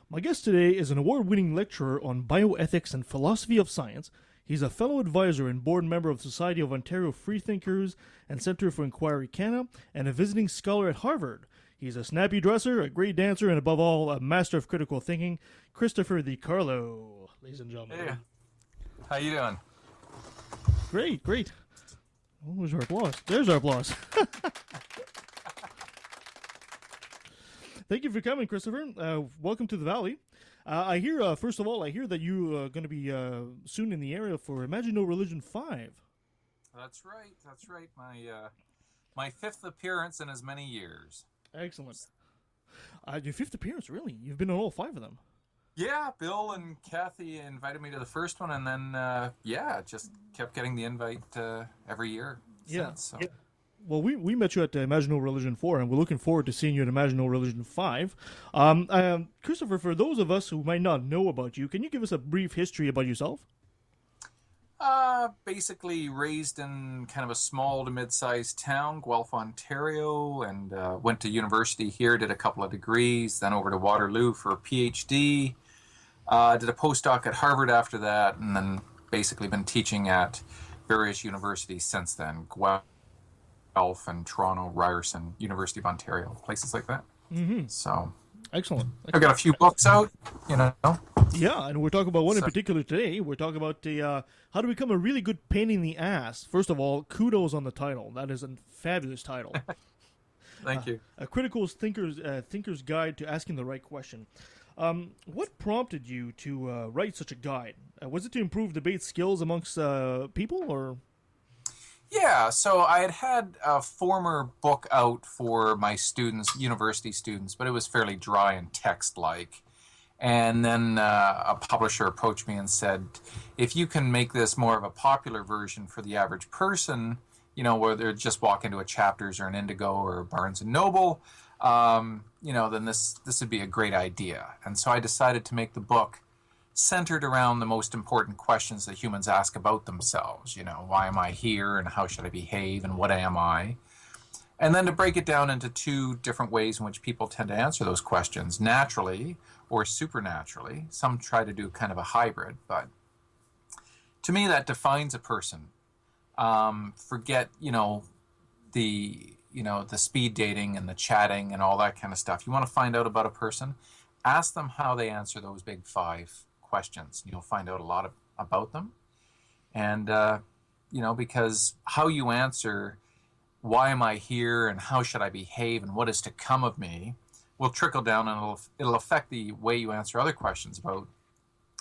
My guest today is an award-winning lecturer on bioethics and philosophy of science. He's a fellow advisor and board member of the Society of Ontario Freethinkers and Centre for Inquiry Canada, and a visiting scholar at Harvard. He's a snappy dresser, a great dancer, and above all, a master of critical thinking. Christopher DiCarlo, ladies and gentlemen. Hey, how you doing? Great, great. What was our applause? There's our applause. Thank you for coming, Christopher. Welcome to the Valley. I hear, first of all, that you are going to be soon in the area for Imagine No Religion 5. That's right. That's right. My fifth appearance in as many years. Excellent. Your fifth appearance, really? You've been on all 5 of them. Yeah, Bill and Kathy invited me to the first one, and then just kept getting the invite every year. Since, so. Yeah. Well, we met you at Imagine No Religion 4, and we're looking forward to seeing you at Imagine No Religion 5. Christopher, for those of us who might not know about you, can you give us a brief history about yourself? Basically raised in kind of a small to mid-sized town, Guelph, Ontario, and went to university here, did a couple of degrees, then over to Waterloo for a PhD, did a postdoc at Harvard after that, and then basically been teaching at various universities since then, Guelph and Toronto, Ryerson, University of Ontario, places like that. Mm-hmm. So, excellent. I've got a few books out, Yeah, and we're talking about one in particular today. We're talking about the how to become a really good pain in the ass. First of all, kudos on the title. That is a fabulous title. Thank you. A critical thinker's guide to asking the right question. What prompted you to write such a guide? Was it to improve debate skills amongst people, or? Yeah, so I had a former book out for my students, university students, but it was fairly dry and text-like. And then a publisher approached me and said, if you can make this more of a popular version for the average person, where they just walk into a Chapters or an Indigo or a Barnes & Noble, then this would be a great idea. And so I decided to make the book centered around the most important questions that humans ask about themselves. Why am I here, and how should I behave, and what am I? And then to break it down into 2 different ways in which people tend to answer those questions, naturally or supernaturally. Some try to do kind of a hybrid, but to me that defines a person. Forget, the speed dating and the chatting and all that kind of stuff. You want to find out about a person, ask them how they answer those big 5 questions. You'll find out a lot about them. And, because how you answer, why am I here, and how should I behave, and what is to come of me, will trickle down, and it'll affect the way you answer other questions about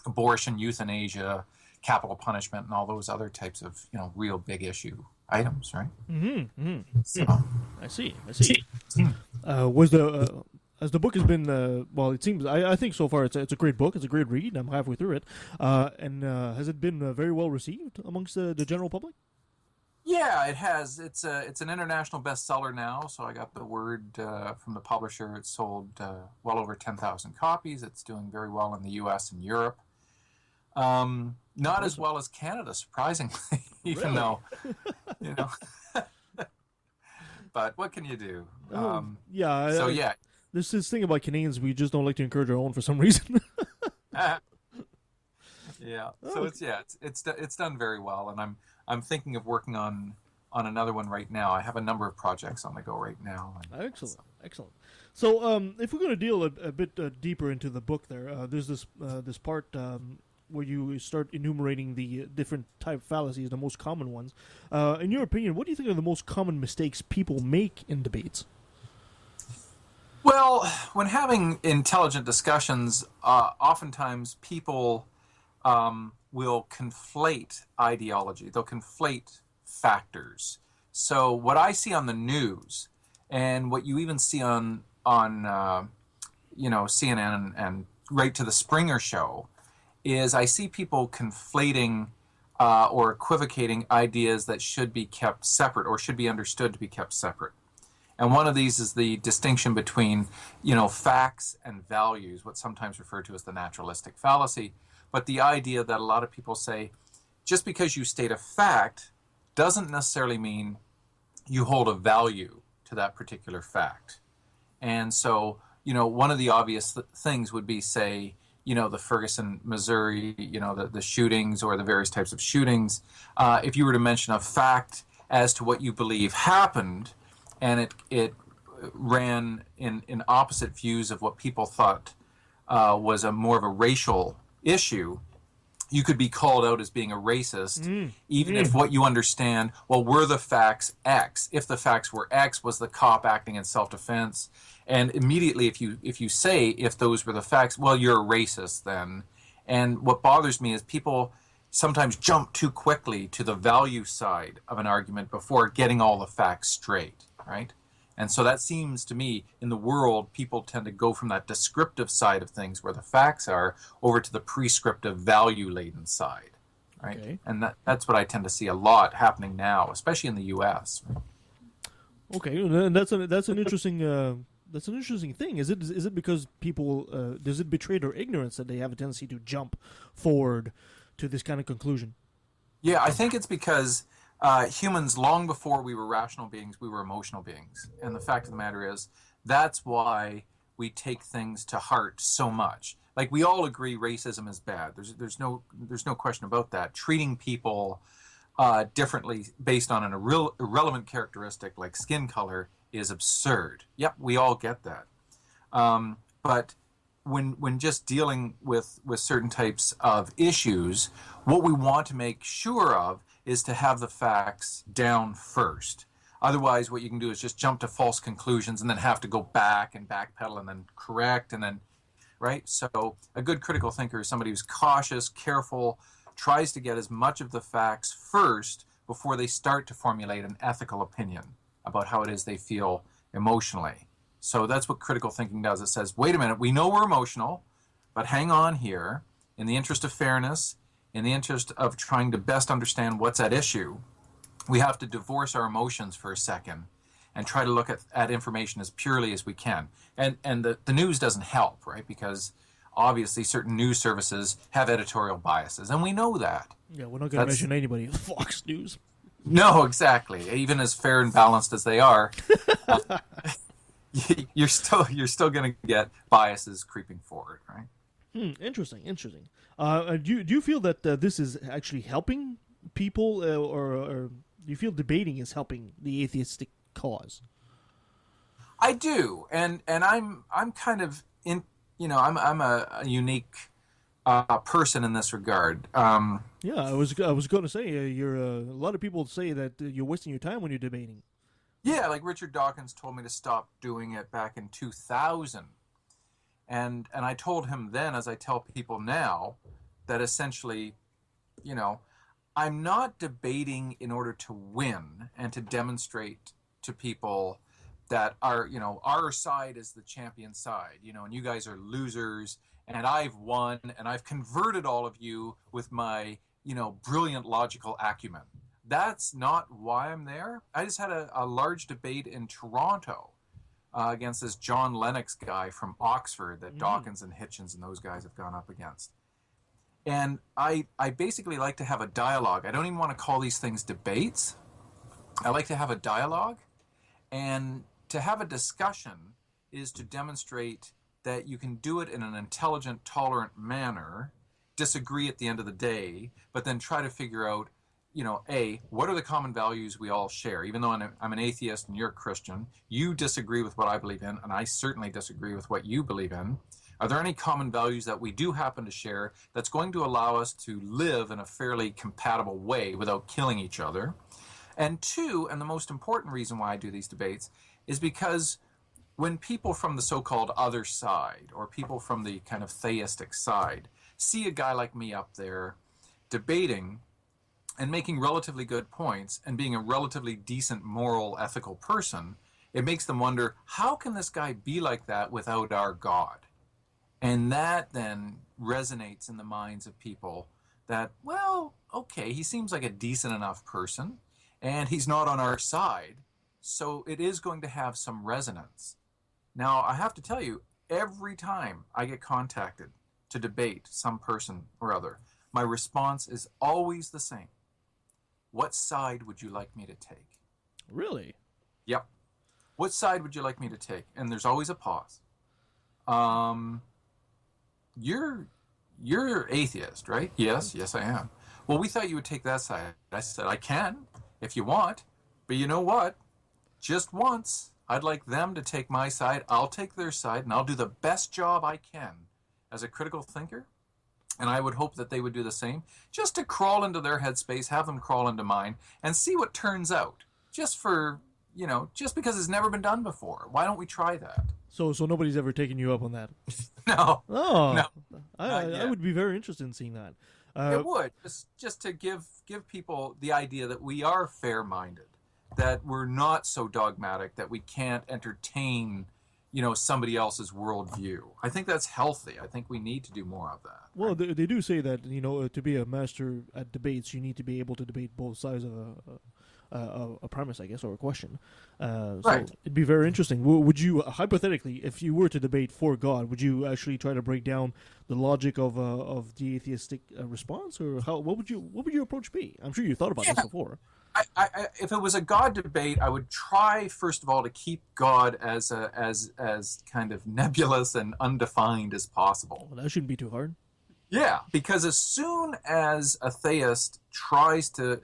abortion, euthanasia, capital punishment, and all those other types of, real big issue items, right? Mm-hmm. Mm-hmm. So. I see. As the book has been, it seems, I think so far it's a great book. It's a great read. I'm halfway through it. And has it been very well received amongst the general public? Yeah, it has. It's an international bestseller now, so I got the word from the publisher. It's sold well over 10,000 copies. It's doing very well in the U.S. and Europe. Not as well as Canada, surprisingly, even though, But what can you do? There's this thing about Canadians, we just don't like to encourage our own for some reason. Yeah. So it's done very well, and I'm thinking of working on another one right now. I have a number of projects on the go right now. Excellent. So if we're going to deal a bit deeper into the book, there's this part where you start enumerating the different type of fallacies, the most common ones. In your opinion, what do you think are the most common mistakes people make in debates? Well, when having intelligent discussions, oftentimes people will conflate ideology. They'll conflate factors. So what I see on the news, and what you even see on CNN and right to the Springer show, is I see people conflating or equivocating ideas that should be kept separate or should be understood to be kept separate. And one of these is the distinction between, facts and values, what's sometimes referred to as the naturalistic fallacy. But the idea that a lot of people say, just because you state a fact doesn't necessarily mean you hold a value to that particular fact. And so one of the obvious things would be, say, the Ferguson, Missouri, the shootings or the various types of shootings. If you were to mention a fact as to what you believe happened, and it ran in opposite views of what people thought was a more of a racial issue, you could be called out as being a racist, even if what you understand, well, were the facts X? If the facts were X, was the cop acting in self-defense? And immediately, if you say, if those were the facts, well, you're a racist then. And what bothers me is people sometimes jump too quickly to the value side of an argument before getting all the facts straight, right? And so that seems to me, in the world, people tend to go from that descriptive side of things where the facts are over to the prescriptive, value-laden side, right? Okay. And that's what I tend to see a lot happening now, especially in the U.S. Okay, and that's an interesting thing. Is it because people does it betray their ignorance that they have a tendency to jump forward to this kind of conclusion? Yeah, I think it's because humans, long before we were rational beings, we were emotional beings. And the fact of the matter is, that's why we take things to heart so much. Like, we all agree racism is bad. There's no question about that. Treating people differently based on an irrelevant characteristic like skin color is absurd. Yep, we all get that. But when just dealing with certain types of issues, what we want to make sure of is to have the facts down first. Otherwise, what you can do is just jump to false conclusions and then have to go back and backpedal and then correct and then, right? So a good critical thinker is somebody who's cautious, careful, tries to get as much of the facts first before they start to formulate an ethical opinion about how it is they feel emotionally. So that's what critical thinking does. It says, wait a minute, we know we're emotional, but hang on here. In the interest of fairness, in the interest of trying to best understand what's at issue, we have to divorce our emotions for a second and try to look at information as purely as we can. And the news doesn't help, right? Because obviously certain news services have editorial biases, and we know that. Yeah, we're not going to mention anybody with Fox News. No, exactly. Even as fair and balanced as they are, you're still going to get biases creeping forward, right? Interesting. Do you feel that this is actually helping people, or do you feel debating is helping the atheistic cause? I do, and I'm kind of in. I'm a unique person in this regard. Yeah, I was going to say you're a lot of people say that you're wasting your time when you're debating. Yeah, like Richard Dawkins told me to stop doing it back in 2000. And I told him then, as I tell people now, that essentially, I'm not debating in order to win and to demonstrate to people that our side is the champion side, and you guys are losers, and I've won, and I've converted all of you with my, brilliant logical acumen. That's not why I'm there. I just had a large debate in Toronto against this John Lennox guy from Oxford that Dawkins and Hitchens and those guys have gone up against. And I basically like to have a dialogue. I don't even want to call these things debates. I like to have a dialogue. And to have a discussion is to demonstrate that you can do it in an intelligent, tolerant manner, disagree at the end of the day, but then try to figure out, what are the common values we all share? Even though I'm an atheist and you're a Christian, you disagree with what I believe in, and I certainly disagree with what you believe in. Are there any common values that we do happen to share that's going to allow us to live in a fairly compatible way without killing each other? And two, and the most important reason why I do these debates, is because when people from the so-called other side, or people from the kind of theistic side, see a guy like me up there debating and making relatively good points and being a relatively decent, moral, ethical person, it makes them wonder, how can this guy be like that without our God? And that then resonates in the minds of people that, well, okay, he seems like a decent enough person, and he's not on our side, so it is going to have some resonance. Now, I have to tell you, every time I get contacted to debate some person or other, my response is always the same. What side would you like me to take? Really? Yep. What side would you like me to take? And there's always a pause. um, you're atheist, right? Yes, I am. Well, we thought you would take that side. I said, I can, if you want. But you know what? Just once, I'd like them to take my side. I'll take their side, and I'll do the best job I can as a critical thinker. And I would hope that they would do the same, just to crawl into their headspace, have them crawl into mine, and see what turns out. Just for, just because it's never been done before. Why don't we try that? So nobody's ever taken you up on that? No. Oh, No. I would be very interested in seeing that. It would, just to give people the idea that we are fair-minded, that we're not so dogmatic that we can't entertain, somebody else's worldview. I think that's healthy. I think we need to do more of that. Well, they do say that, to be a master at debates, you need to be able to debate both sides of a premise, I guess, or a question. So Right. it'd be very interesting. Would you, hypothetically, if you were to debate for God, would you actually try to break down the logic of the atheistic response, or what would your approach be? I'm sure you thought about this before. If it was a God debate, I would try first of all to keep God as kind of nebulous and undefined as possible. Well, that shouldn't be too hard. Yeah, because as soon as a theist tries to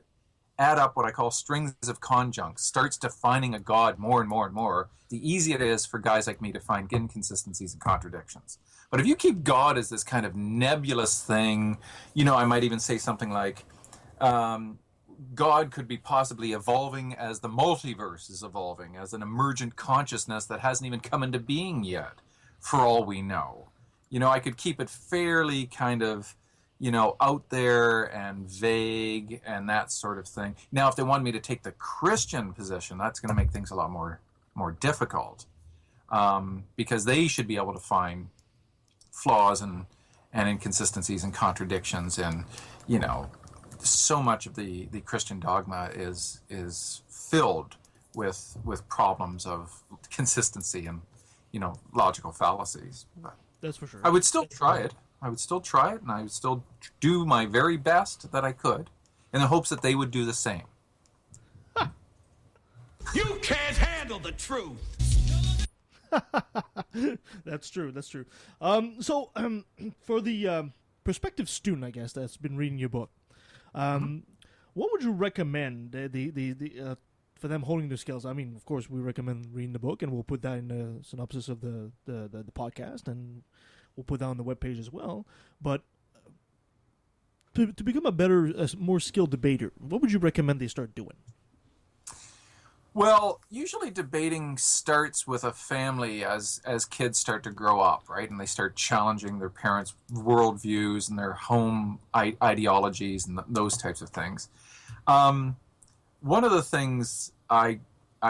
add up what I call strings of conjuncts, starts defining a God more and more and more, the easier it is for guys like me to find inconsistencies and contradictions. But if you keep God as this kind of nebulous thing, I might even say something like, God could be possibly evolving as the multiverse is evolving, as an emergent consciousness that hasn't even come into being yet, for all we know. I could keep it fairly kind of, out there and vague and that sort of thing. Now, if they wanted me to take the Christian position, that's going to make things a lot more difficult, because they should be able to find flaws and inconsistencies and contradictions, and so much of the Christian dogma is filled with problems of consistency and logical fallacies. But That's for sure. I would still try it. And I would still do my very best that I could, in the hopes that they would do the same. You can't handle the truth. That's true. So for the prospective student, I guess, that's been reading your book, what would you recommend for them holding their skills? I mean, of course, we recommend reading the book, and we'll put that in the synopsis of the podcast, and we'll put that on the webpage as well. But to become a more skilled debater, what would you recommend they start doing? Well, usually debating starts with a family as kids start to grow up, right? And they start challenging their parents' worldviews and their home ideologies and those types of things. One of the things I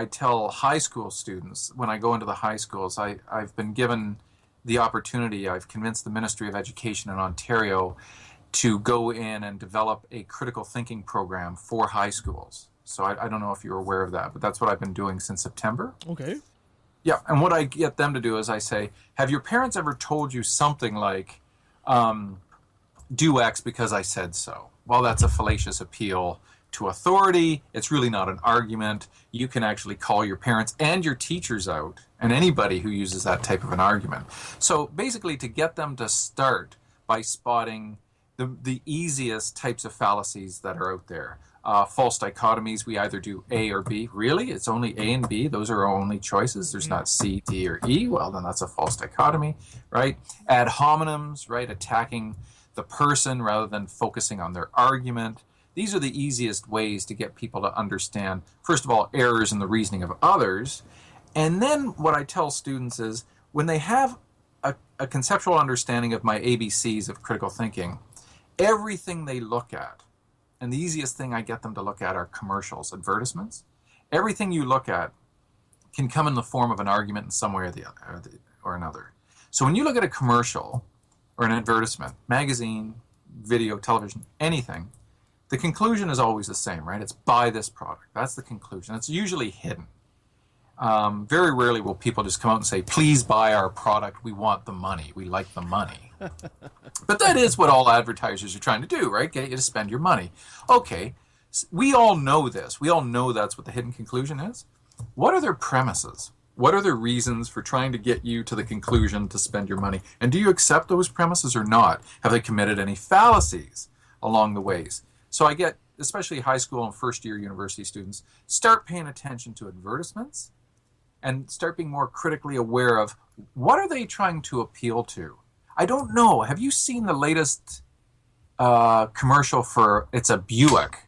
tell high school students when I go into the high schools, I've been given the opportunity, I've convinced the Ministry of Education in Ontario to go in and develop a critical thinking program for high schools. So I don't know if you're aware of that, but that's what I've been doing since September. Okay. Yeah, and what I get them to do is I say, have your parents ever told you something like, do X because I said so? Well, that's a fallacious appeal to authority. It's really not an argument. You can actually call your parents and your teachers out, and anybody who uses that type of an argument. So basically, to get them to start by spotting the easiest types of fallacies that are out there. False dichotomies, we either do A or B. Really? It's only A and B? Those are our only choices? There's not C, D, or E? Well, then that's a false dichotomy, right? Ad hominems, right? Attacking the person rather than focusing on their argument. These are the easiest ways to get people to understand, first of all, errors in the reasoning of others. And then what I tell students is, when they have a conceptual understanding of my ABCs of critical thinking, everything they look at, and the easiest thing I get them to look at are commercials, advertisements. Everything you look at can come in the form of an argument in some way or another. So when you look at a commercial or an advertisement, magazine, video, television, anything, the conclusion is always the same, right? It's buy this product. That's the conclusion. It's usually hidden. Very rarely will people just come out and say, please buy our product. We want the money. We like the money. But that is what all advertisers are trying to do, right? Get you to spend your money. Okay, we all know this. We all know that's what the hidden conclusion is. What are their premises? What are the reasons for trying to get you to the conclusion to spend your money? And do you accept those premises or not? Have they committed any fallacies along the ways? So I get, especially high school and first year university students, start paying attention to advertisements and start being more critically aware of what are they trying to appeal to? I don't know. Have you seen the latest commercial for, it's a Buick,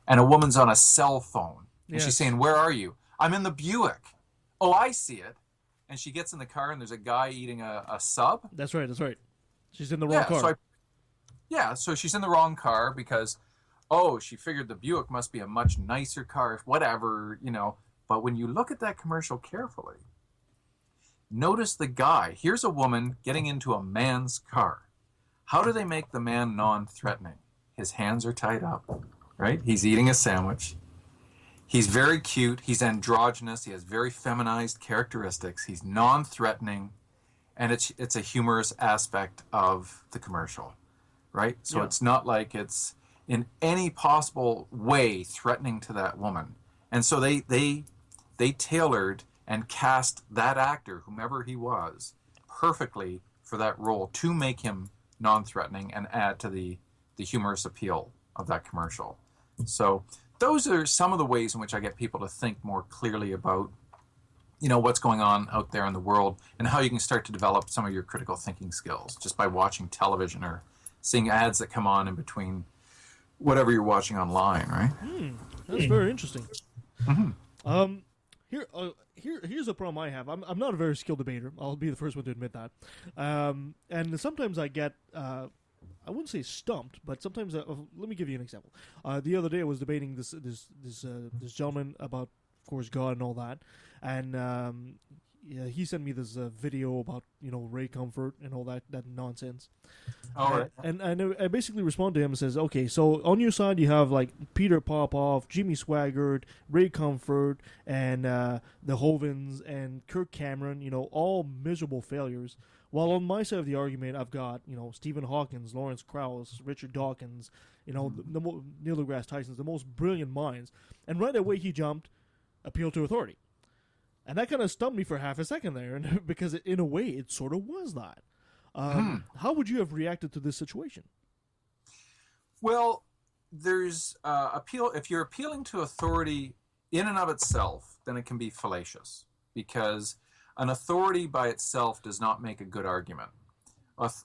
and a woman's on a cell phone. And Yes. she's saying, where are you? I'm in the Buick. Oh, I see it. And she gets in the car and there's a guy eating a sub. That's right. She's in the wrong car. So she's in the wrong car because, oh, she figured the Buick must be a much nicer car, whatever, you know. But when you look at that commercial carefully, notice the guy. Here's a woman getting into a man's car. How do they make the man non-threatening? His hands are tied up, right? He's eating a sandwich. He's very cute. He's androgynous. He has very feminized characteristics. He's non-threatening, and it's a humorous aspect of the commercial, right? So it's not like it's in any possible way threatening to that woman. And so they tailored and cast that actor, whomever he was, perfectly for that role to make him non-threatening and add to the humorous appeal of that commercial. So those are some of the ways in which I get people to think more clearly about, you know, what's going on out there in the world and how you can start to develop some of your critical thinking skills just by watching television or seeing ads that come on in between whatever you're watching online, right? That's very interesting. Mm-hmm. Here's a problem I have. I'm not a very skilled debater. I'll be the first one to admit that. And sometimes I get, I wouldn't say stumped, but sometimes let me give you an example. The other day I was debating this gentleman about, of course, God and all that, and he sent me this video about, you know, Ray Comfort and all that nonsense. All right. And I basically respond to him and says, okay, so on your side you have like Peter Popoff, Jimmy Swaggart, Ray Comfort, and the Hovens and Kirk Cameron, you know, all miserable failures. While on my side of the argument, I've got, you know, Stephen Hawkins, Lawrence Krauss, Richard Dawkins, you know, Neil deGrasse Tyson, the most brilliant minds. And right away he jumped, appeal to authority. And that kind of stumped me for half a second there, because in a way it sort of was that. How would you have reacted to this situation? Well, there's appeal. If you're appealing to authority in and of itself, then it can be fallacious, because an authority by itself does not make a good argument.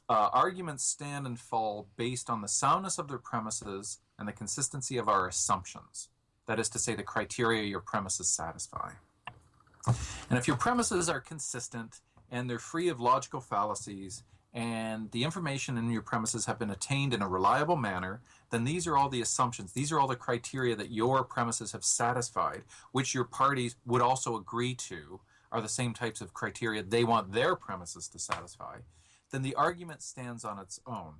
Arguments stand and fall based on the soundness of their premises and the consistency of our assumptions. That is to say, the criteria your premises satisfy. And if your premises are consistent and they're free of logical fallacies and the information in your premises have been attained in a reliable manner, then these are all the assumptions. These are all the criteria that your premises have satisfied, which your parties would also agree to are the same types of criteria they want their premises to satisfy. Then the argument stands on its own.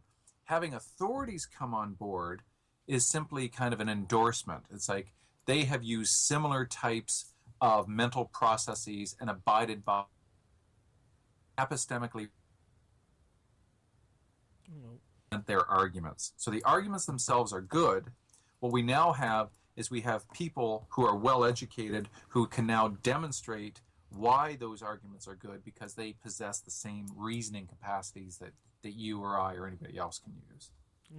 Having authorities come on board is simply kind of an endorsement. It's like they have used similar types of mental processes and abided by epistemically their arguments. So the arguments themselves are good. What we now have is we have people who are well educated who can now demonstrate why those arguments are good because they possess the same reasoning capacities that you or I or anybody else can use.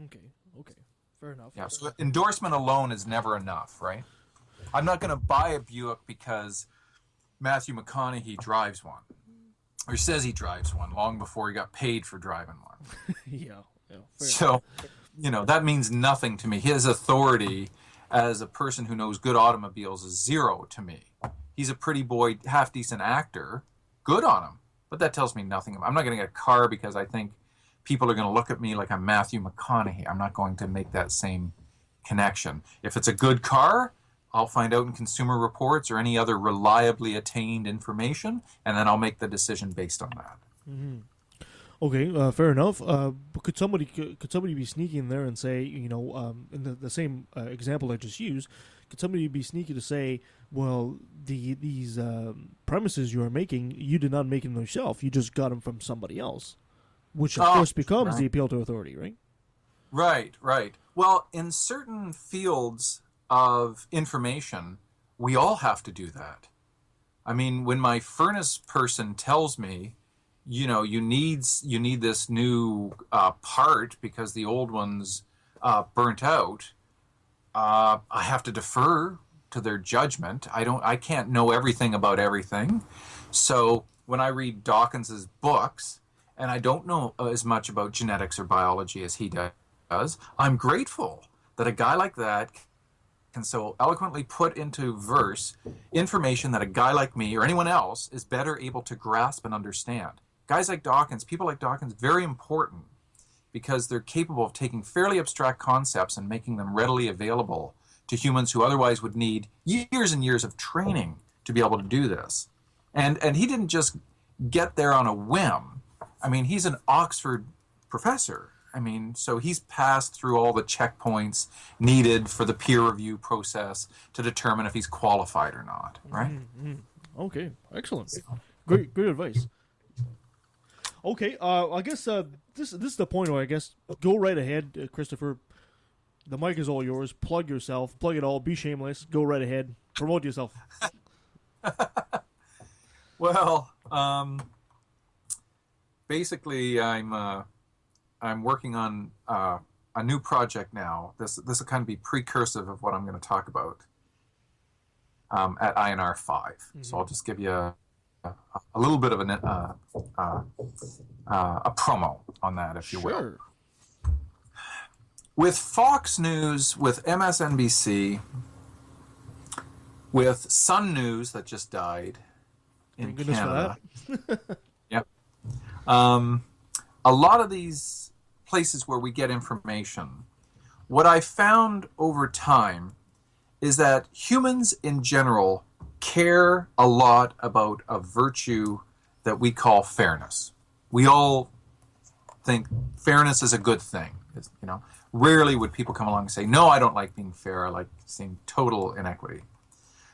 Okay. Fair enough. Yeah, so endorsement alone is never enough, right? I'm not going to buy a Buick because Matthew McConaughey drives one, or says he drives one long before he got paid for driving one. Yeah. So, you know, that means nothing to me. His authority as a person who knows good automobiles is zero to me. He's a pretty boy, half-decent actor. Good on him. But that tells me nothing. I'm not going to get a car because I think people are going to look at me like I'm Matthew McConaughey. I'm not going to make that same connection. If it's a good car, I'll find out in Consumer Reports or any other reliably attained information, and then I'll make the decision based on that. Mm-hmm. Okay, fair enough. But could somebody be sneaky in there and say, you know, in the same example I just used, could somebody be sneaky to say, well, these premises you are making, you did not make them yourself. You just got them from somebody else, which of course becomes the appeal to authority, right? Right. Well, in certain fields of information, we all have to do that. I mean, when my furnace person tells me, you need this new part because the old one's burnt out, I have to defer to their judgment. I can't know everything about everything. So when I read Dawkins's books, and I don't know as much about genetics or biology as he does, I'm grateful that a guy like that can so eloquently put into verse information that a guy like me or anyone else is better able to grasp and understand. Guys like Dawkins, people like Dawkins, very important because they're capable of taking fairly abstract concepts and making them readily available to humans who otherwise would need years and years of training to be able to do this. And he didn't just get there on a whim. I mean, he's an Oxford professor. I mean, so he's passed through all the checkpoints needed for the peer review process to determine if he's qualified or not, right? Mm-hmm. Okay, excellent. Great advice. Okay, I guess this is the point where I guess go right ahead, Christopher. The mic is all yours. Plug yourself. Plug it all. Be shameless. Go right ahead. Promote yourself. Well, basically, I'm working on a new project now. This will kind of be precursive of what I'm going to talk about at INR 5. Mm-hmm. So I'll just give you a little bit of a promo on that, if you will. With Fox News, with MSNBC, with Sun News that just died in Canada. For that. Yep. A lot of these places where we get information, what I found over time is that humans in general care a lot about a virtue that we call fairness. We all think fairness is a good thing. Rarely would people come along and say, no, I don't like being fair. I like seeing total inequity.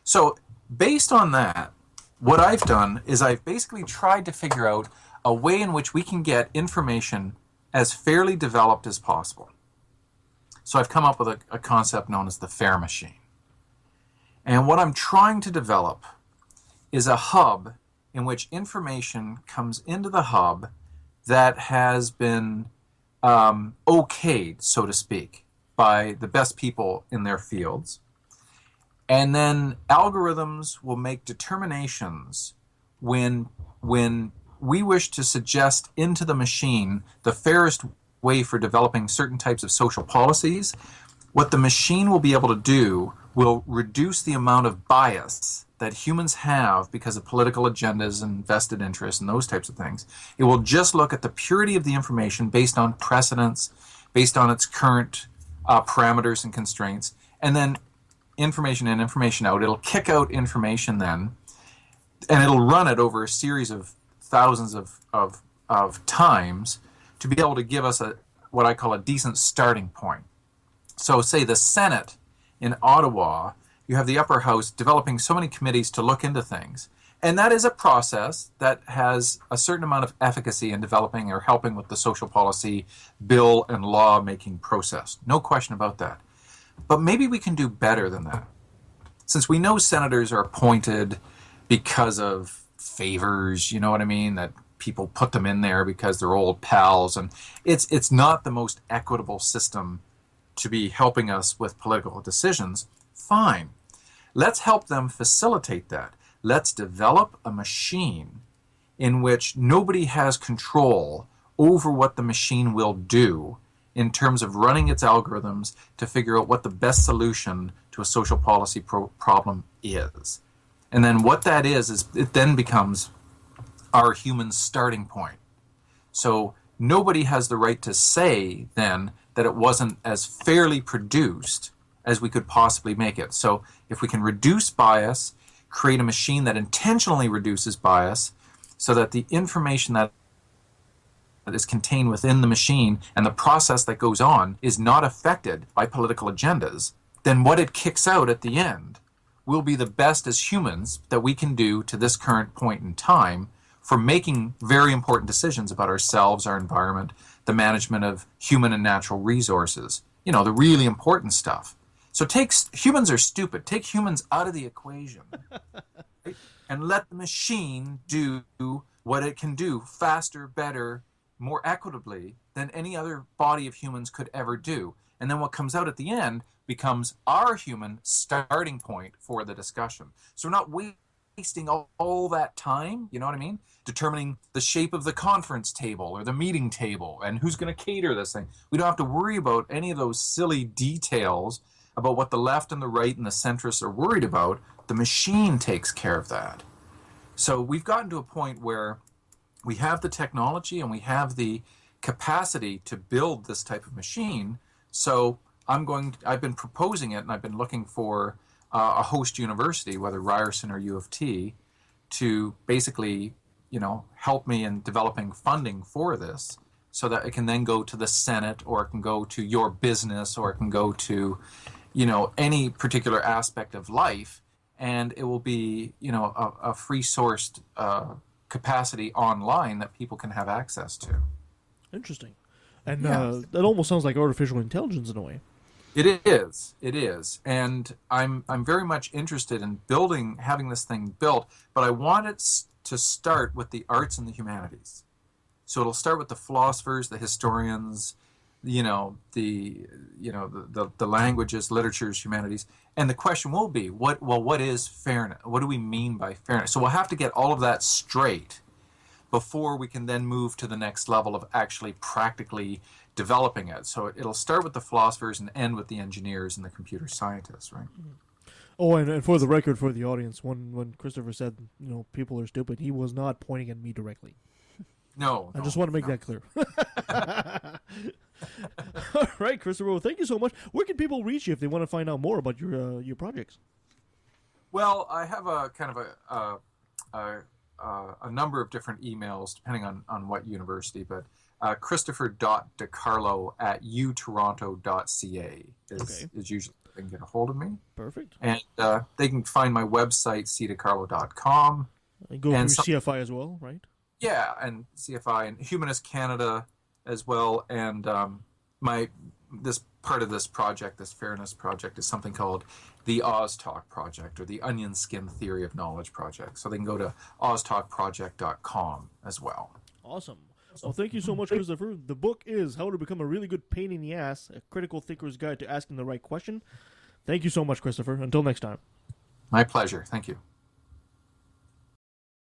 So based on that, what I've done is I've basically tried to figure out a way in which we can get information as fairly developed as possible. So I've come up with a concept known as the FAIR machine. And what I'm trying to develop is a hub in which information comes into the hub that has been okayed, so to speak, by the best people in their fields. And then algorithms will make determinations when we wish to suggest into the machine the fairest way for developing certain types of social policies. What the machine will be able to do will reduce the amount of bias that humans have because of political agendas and vested interests and those types of things. It will just look at the purity of the information based on precedents, based on its current parameters and constraints, and then information in, information out. It'll kick out information then, and it'll run it over a series of thousands of times to be able to give us what I call a decent starting point. So say the Senate in Ottawa, you have the upper house developing so many committees to look into things. And that is a process that has a certain amount of efficacy in developing or helping with the social policy bill and law making process. No question about that. But maybe we can do better than that. Since we know senators are appointed because of favors, you know what I mean, that people put them in there because they're old pals, and it's not the most equitable system to be helping us with political decisions. Fine. Let's help them facilitate that. Let's develop a machine in which nobody has control over what the machine will do in terms of running its algorithms to figure out what the best solution to a social policy problem is. And then what that is it then becomes our human starting point. So nobody has the right to say then that it wasn't as fairly produced as we could possibly make it. So if we can reduce bias, create a machine that intentionally reduces bias so that the information that is contained within the machine and the process that goes on is not affected by political agendas, then what it kicks out at the end will be the best as humans that we can do to this current point in time for making very important decisions about ourselves, our environment, the management of human and natural resources, the really important stuff. So humans are stupid. Take humans out of the equation. and let the machine do what it can do faster, better, more equitably than any other body of humans could ever do. And then what comes out at the end becomes our human starting point for the discussion. So we're not wasting all that time, you know what I mean? Determining the shape of the conference table or the meeting table and who's going to cater this thing. We don't have to worry about any of those silly details about what the left and the right and the centrists are worried about. The machine takes care of that. So we've gotten to a point where we have the technology and we have the capacity to build this type of machine. So I've been proposing it, and I've been looking for a host university, whether Ryerson or U of T, to basically, help me in developing funding for this, so that it can then go to the Senate, or it can go to your business, or it can go to, any particular aspect of life, and it will be, a free sourced capacity online that people can have access to. Interesting. And that almost sounds like artificial intelligence in a way. It is, and I'm very much interested in having this thing built, but I want it to start with the arts and the humanities. So it'll start with the philosophers, the historians, the languages, literatures, humanities, and the question will be, what is fairness? What do we mean by fairness? So we'll have to get all of that straight before we can then move to the next level of actually practically developing it. So it'll start with the philosophers and end with the engineers and the computer scientists, right? Oh, and for the record, for the audience, when Christopher said, people are stupid, he was not pointing at me directly. No. I just want to make that clear. All right, Christopher, well, thank you so much. Where can people reach you if they want to find out more about your projects? Well, I have a kind of a number of different emails, depending on what university, but christopher.diccarlo@utoronto.ca is usually they can get a hold of me. Perfect. And they can find my website, cdiccarlo.com. And go through CFI as well, right? Yeah, and CFI and Humanist Canada as well. And this part of this project, this fairness project, is something called the OzTalk Project, or the Onion Skin Theory of Knowledge Project. So they can go to oztalkproject.com as well. Awesome. Well, thank you so much, Christopher. The book is How to Become a Really Good Pain in the Ass, a critical thinker's guide to asking the right question. Thank you so much, Christopher. Until next time. My pleasure. Thank you.